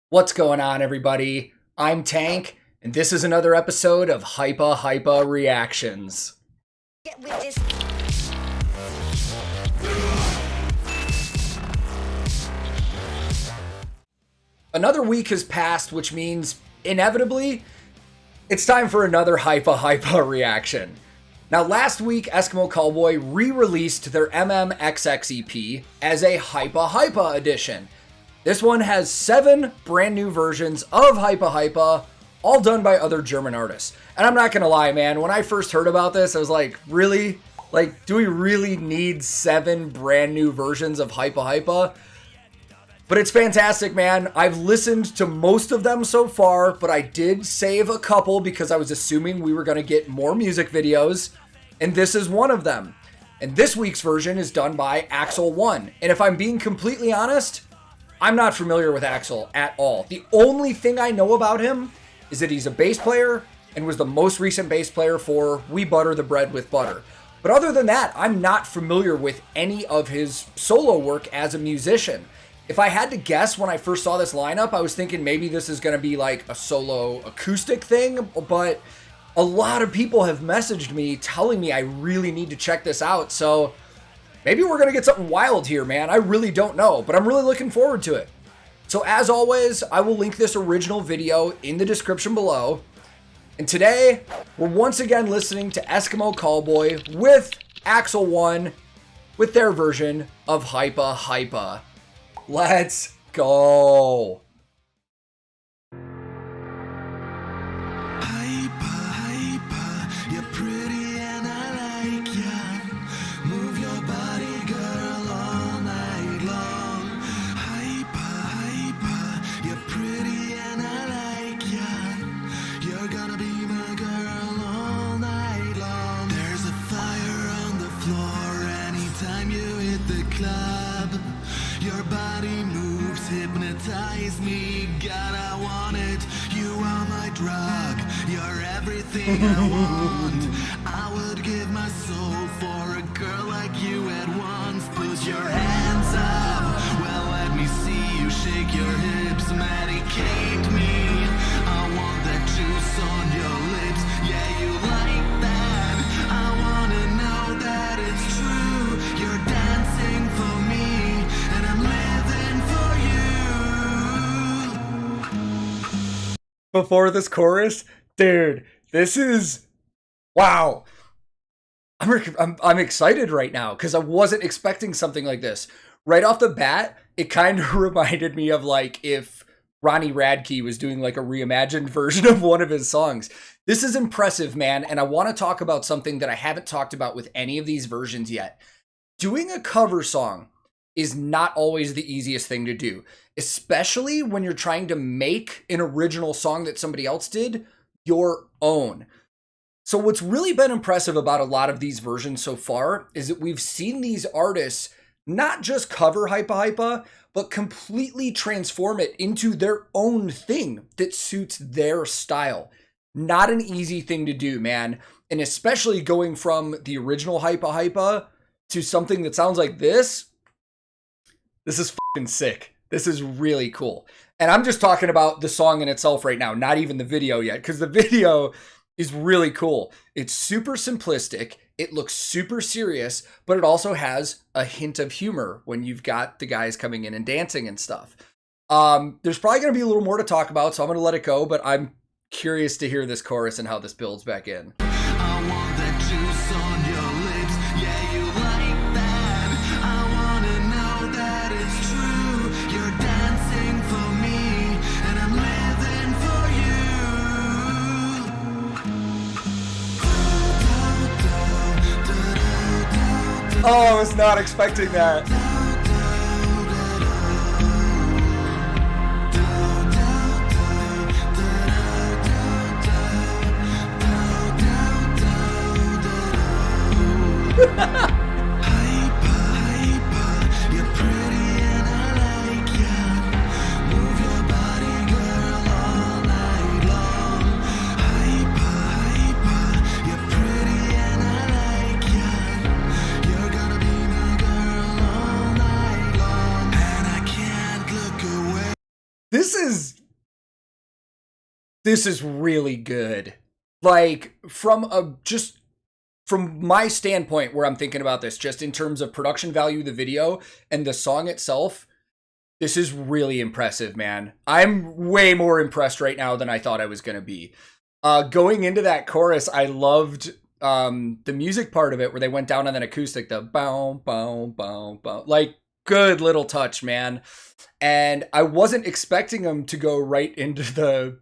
What's going on, everybody? I'm Tank, and this is another episode of Hypa Hypa Reactions. Get with this. Another week has passed, which means, inevitably, it's time for another Hypa Hypa reaction. Now, last week, Eskimo Callboy re-released their MMXX EP as a Hypa Hypa edition. This one has 7 brand new versions of Hypa Hypa, all done by other German artists. And I'm not gonna lie, man, when I first heard about this, I was like, really? Like, do we really need 7 brand new versions of Hypa Hypa? But it's fantastic, man. I've listened to most of them so far, but I did save a couple because I was assuming we were gonna get more music videos, and this is one of them. And this week's version is done by Axel 1. And if I'm being completely honest, I'm not familiar with Axel at all. The only thing I know about him is that he's a bass player and was the most recent bass player for We Butter the Bread with Butter. But other than that, I'm not familiar with any of his solo work as a musician. If I had to guess when I first saw this lineup, I was thinking maybe this is going to be like a solo acoustic thing, but a lot of people have messaged me telling me I really need to check this out, so maybe we're going to get something wild here, man. I really don't know, but I'm really looking forward to it. So as always, I will link this original video in the description below. And today, we're once again listening to Eskimo Callboy with Axel 1 with their version of Hypa Hypa. Let's go. Hypa, hypa, you're pretty and I like ya. Move your body, girl, all night long. Hypa, hypa, you're pretty and I like ya. You're gonna be my girl all night long. There's a fire on the floor anytime you hit the club. Your body moves, hypnotize me. God, I want it. You are my drug. You're everything I want. I would give my soul for a girl like you at once. Put your hands up. Well, let me see you shake your hips. Medicate me. I want that juice on your lips. Yeah, you like that. I wanna know that it's true. You're dancing for me, and I'm living for you. Before this chorus, dude, this is, wow. I'm excited right now because I wasn't expecting something like this. Right off the bat, it kind of reminded me of like if Ronnie Radke was doing like a reimagined version of one of his songs. This is impressive, man, and I want to talk about something that I haven't talked about with any of these versions yet. Doing a cover song is not always the easiest thing to do, especially when you're trying to make an original song that somebody else did your own. So what's really been impressive about a lot of these versions so far is that we've seen these artists not just cover Hypa Hypa, but completely transform it into their own thing that suits their style. Not an easy thing to do, man. And especially going from the original Hypa Hypa to something that sounds like this. This is fucking sick. This is really cool. And I'm just talking about the song in itself right now, not even the video yet, because the video is really cool. It's super simplistic. It looks super serious, but it also has a hint of humor when you've got the guys coming in and dancing and stuff. There's probably going to be a little more to talk about, so I'm going to let it go, but I'm curious to hear this chorus and how this builds back in. I want that juice on your lips. Yeah, you like that. I wanna know that it's true. You're dancing for me, and I'm living for you. Oh, I was not expecting that. Hypa, hypa, you're pretty and I like ya. Move your body, girl, all night long. Hypa, hypa, you're pretty and I like ya. You're gonna be my girl all night long, and I can't look away. This is this is really good. Like, from my standpoint where I'm thinking about this, just in terms of production value of the video and the song itself, this is really impressive, man. I'm way more impressed right now than I thought I was going to be. Going into that chorus, I loved the music part of it where they went down on an acoustic, the bow, bow, bow, bow. Like, good little touch, man. And I wasn't expecting them to go right into the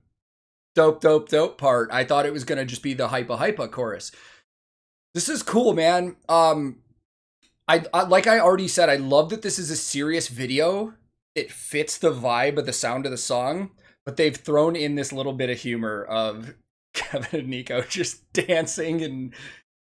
dope, dope, dope part. I thought it was going to just be the Hypa Hypa chorus. This is cool, man. I like I already said, I love that this is a serious video. It fits the vibe of the sound of the song, but they've thrown in this little bit of humor of Kevin and Nico just dancing and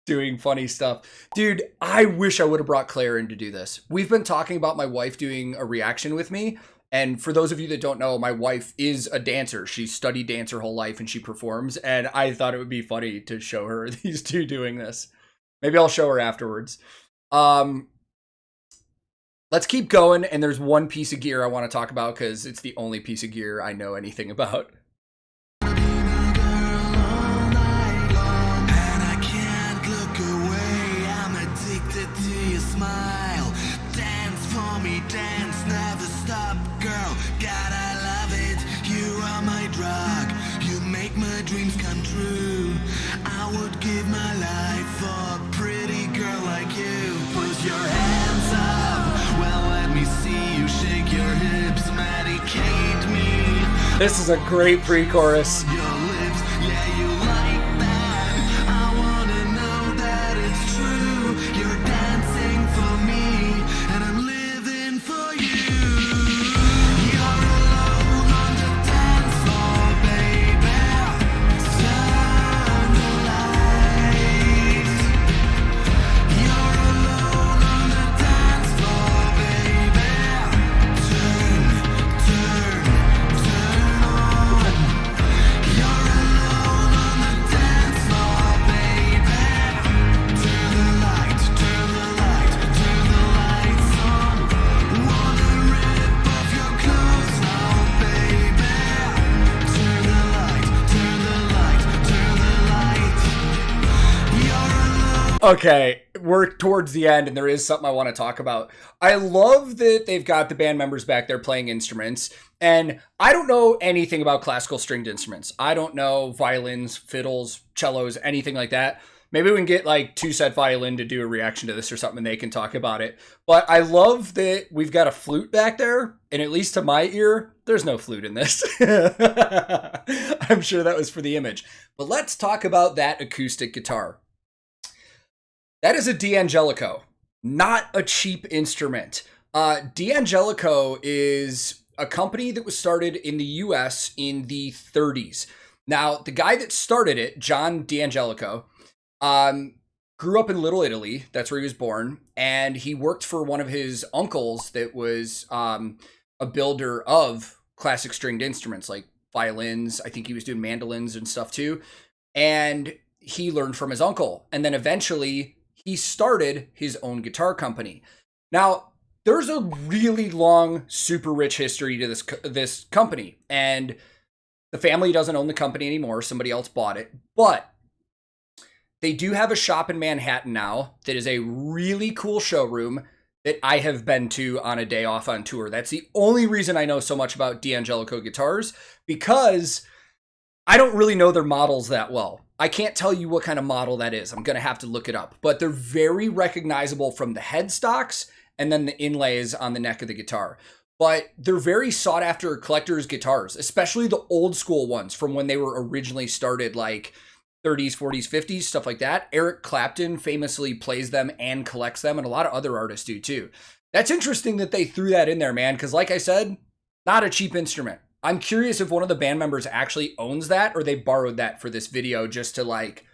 doing funny stuff. Dude, I wish I would have brought Claire in to do this. We've been talking about my wife doing a reaction with me. And for those of you that don't know, my wife is a dancer. She studied dance her whole life and she performs. And I thought it would be funny to show her these two doing this. Maybe I'll show her afterwards. Let's keep going. And there's one piece of gear I want to talk about because it's the only piece of gear I know anything about. Dreams come true. I would give my life for a pretty girl like you. Put your hands up. Well, let me see you shake your hips. Medicate me. This is a great pre-chorus. Your lips, yeah, you like that. I wanna know that it's true. You're dancing for me, and I'm living for you. You're alone on the dance floor, baby. Turn the lights. You're alone on the dance floor, baby. Turn on. You're alone on the dance floor, baby. Turn the lights on. Wanna rip off your clothes now, baby. Turn the lights. You're alone. Okay, we're towards the end and there is something I want to talk about. I love that they've got the band members back there playing instruments. And I don't know anything about classical stringed instruments. I don't know violins, fiddles, cellos, anything like that. Maybe we can get like Two Set Violin to do a reaction to this or something and they can talk about it. But I love that we've got a flute back there. And at least to my ear, there's no flute in this. I'm sure that was for the image. But let's talk about that acoustic guitar. That is a D'Angelico, not a cheap instrument. D'Angelico is a company that was started in the US in the 30s. Now, the guy that started it, John D'Angelico, grew up in Little Italy. That's where he was born. And he worked for one of his uncles that was a builder of classic stringed instruments like violins. I think he was doing mandolins and stuff too. And he learned from his uncle. And then eventually he started his own guitar company. Now, there's a really long, super rich history to this company. And the family doesn't own the company anymore. Somebody else bought it. But they do have a shop in Manhattan now that is a really cool showroom that I have been to on a day off on tour. That's the only reason I know so much about D'Angelico guitars, because I don't really know their models that well. I can't tell you what kind of model that is. I'm going to have to look it up. But they're very recognizable from the headstocks and then the inlays on the neck of the guitar. But they're very sought after collectors' guitars, especially the old school ones from when they were originally started, like 30s, 40s, 50s, stuff like that. Eric Clapton famously plays them and collects them, and a lot of other artists do too. That's interesting that they threw that in there, man, because like I said, not a cheap instrument. I'm curious if one of the band members actually owns that or they borrowed that for this video just to like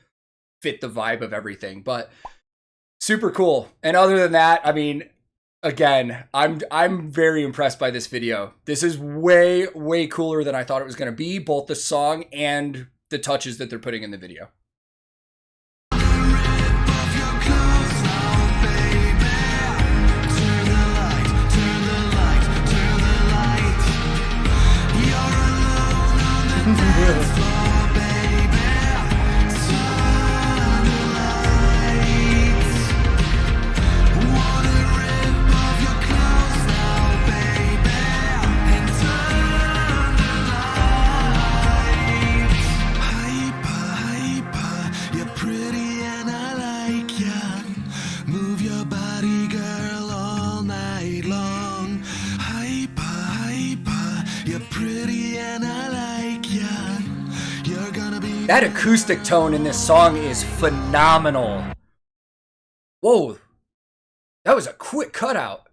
fit the vibe of everything. But super cool. And other than that, I mean, again, I'm very impressed by this video. This is way, way cooler than I thought it was going to be, both the song and the touches that they're putting in the video. You're pretty and I like ya. You're gonna be That acoustic tone in this song is phenomenal. Whoa. That was a quick cutout.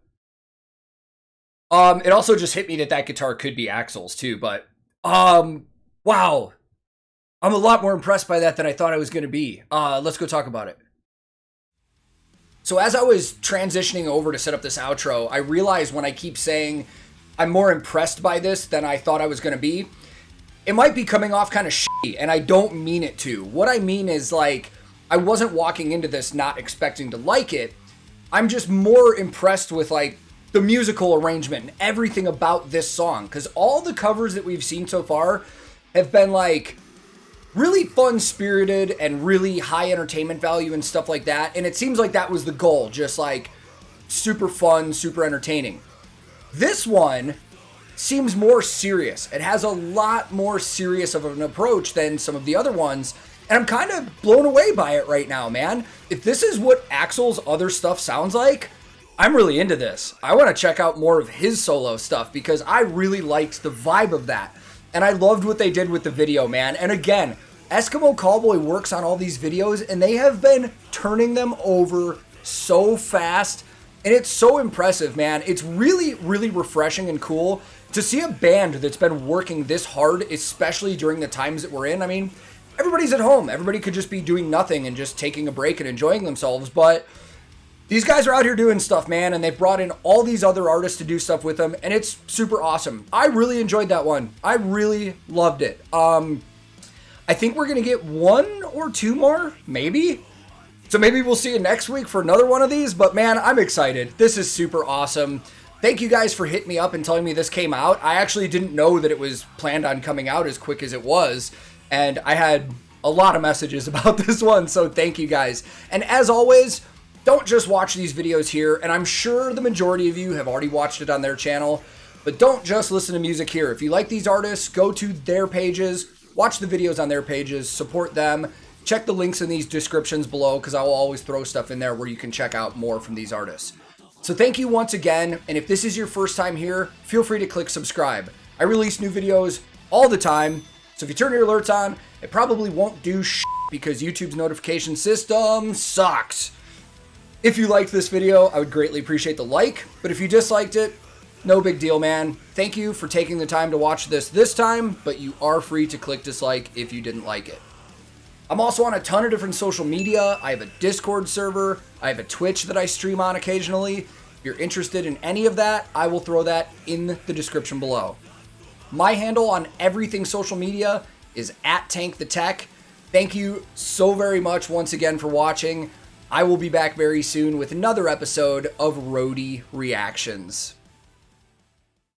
It also just hit me that guitar could be Axel's too, but wow. I'm a lot more impressed by that than I thought I was going to be. Let's go talk about it. So as I was transitioning over to set up this outro, I realized when I keep saying I'm more impressed by this than I thought I was going to be, it might be coming off kind of shitty, and I don't mean it to. What I mean is, like, I wasn't walking into this not expecting to like it. I'm just more impressed with, like, the musical arrangement and everything about this song, because all the covers that we've seen so far have been, like, really fun-spirited and really high entertainment value and stuff like that, and it seems like that was the goal, just, like, super fun, super entertaining. This one seems more serious. It has a lot more serious of an approach than some of the other ones, and I'm kind of blown away by it right now, man. If this is what Axel's other stuff sounds like, I'm really into this. I want to check out more of his solo stuff because I really liked the vibe of that, and I loved what they did with the video, man. And again, Eskimo Callboy works on all these videos, and they have been turning them over so fast, and it's so impressive, man. It's really, really refreshing and cool to see a band that's been working this hard, especially during the times that we're in. I mean, everybody's at home. Everybody could just be doing nothing and just taking a break and enjoying themselves, but these guys are out here doing stuff, man, and they've brought in all these other artists to do stuff with them, and it's super awesome. I really enjoyed that one. I really loved it. I think we're going to get one or two more, maybe. So maybe we'll see you next week for another one of these, but man, I'm excited. This is super awesome. Thank you guys for hitting me up and telling me this came out. I actually didn't know that it was planned on coming out as quick as it was, and I had a lot of messages about this one, so thank you guys. And as always, don't just watch these videos here, and I'm sure the majority of you have already watched it on their channel, but don't just listen to music here. If you like these artists, go to their pages, watch the videos on their pages, support them. Check the links in these descriptions below because I will always throw stuff in there where you can check out more from these artists. So thank you once again, and if this is your first time here, feel free to click subscribe. I release new videos all the time, so if you turn your alerts on, it probably won't do shit because YouTube's notification system sucks. If you liked this video, I would greatly appreciate the like, but if you disliked it, no big deal, man. Thank you for taking the time to watch this time, but you are free to click dislike if you didn't like it. I'm also on a ton of different social media. I have a Discord server. I have a Twitch that I stream on occasionally. If you're interested in any of that, I will throw that in the description below. My handle on everything social media is @TankTheTech. Thank you so very much once again for watching. I will be back very soon with another episode of Roadie Reactions.